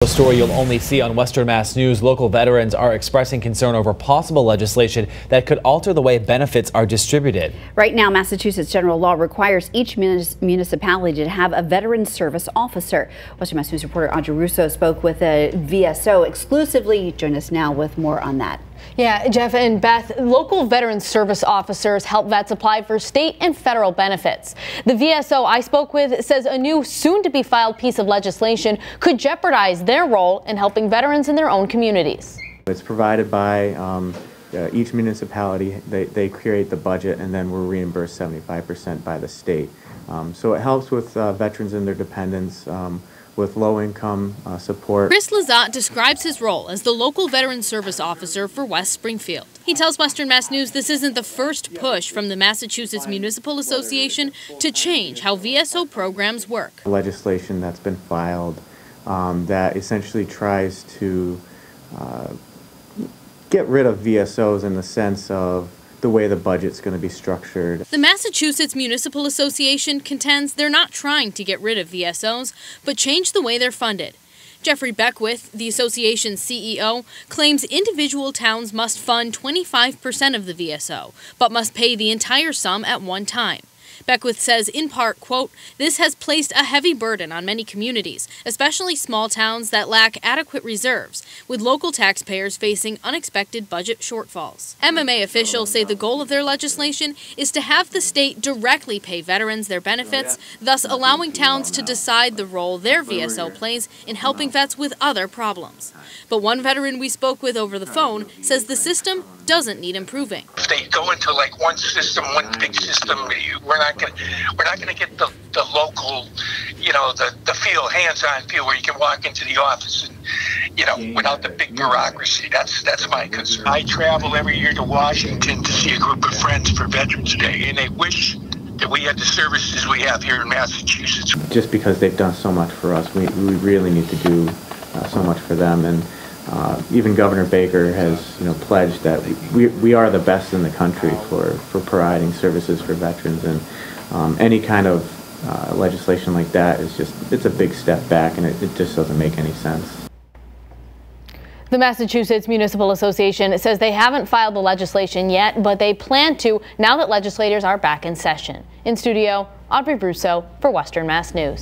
A story you'll only see on Western Mass News. Local veterans are expressing concern over possible legislation that could alter the way benefits are distributed. Right now, Massachusetts general law requires each municipality to have a veteran service officer. Western Mass News reporter Audrey Russo spoke with a VSO exclusively. Join us now with more on that. Yeah, Jeff and Beth, local veteran service officers help vets apply for state and federal benefits. The VSO I spoke with says a new soon-to-be filed piece of legislation could jeopardize their role in helping veterans in their own communities. It's provided by each municipality. They create the budget, and then we're reimbursed 75% by the state. So it helps with veterans and their dependents. With low-income support. Chris Lazat describes his role as the local veteran service officer for West Springfield. He tells Western Mass News this isn't the first push from the Massachusetts Municipal Association to change how VSO programs work. Legislation that's been filed that essentially tries to get rid of VSOs in the sense of the way the budget's going to be structured. The Massachusetts Municipal Association contends they're not trying to get rid of VSOs, but change the way they're funded. Jeffrey Beckwith, the association's CEO, claims individual towns must fund 25% of the VSO, but must pay the entire sum at one time. Beckwith says, in part, quote, "This has placed a heavy burden on many communities, especially small towns that lack adequate reserves, with local taxpayers facing unexpected budget shortfalls." MMA officials say the goal of their legislation is to have the state directly pay veterans their benefits, thus allowing towns to decide the role their VSO plays in helping vets with other problems. But one veteran we spoke with over the phone says the system doesn't need improving. If they go into like one system, one big system, we're not going to get the local, the feel, hands-on feel where you can walk into the office and, without the big bureaucracy. That's my concern. I travel every year to Washington to see a group of friends for Veterans Day, and they wish that we had the services we have here in Massachusetts. Just because they've done so much for us, we really need to do so much for them. And even Governor Baker has, pledged that we are the best in the country for providing services for veterans, and any kind of legislation like that is it's a big step back, and it just doesn't make any sense. The Massachusetts Municipal Association says they haven't filed the legislation yet, but they plan to now that legislators are back in session. In studio, Audrey Russo for Western Mass News.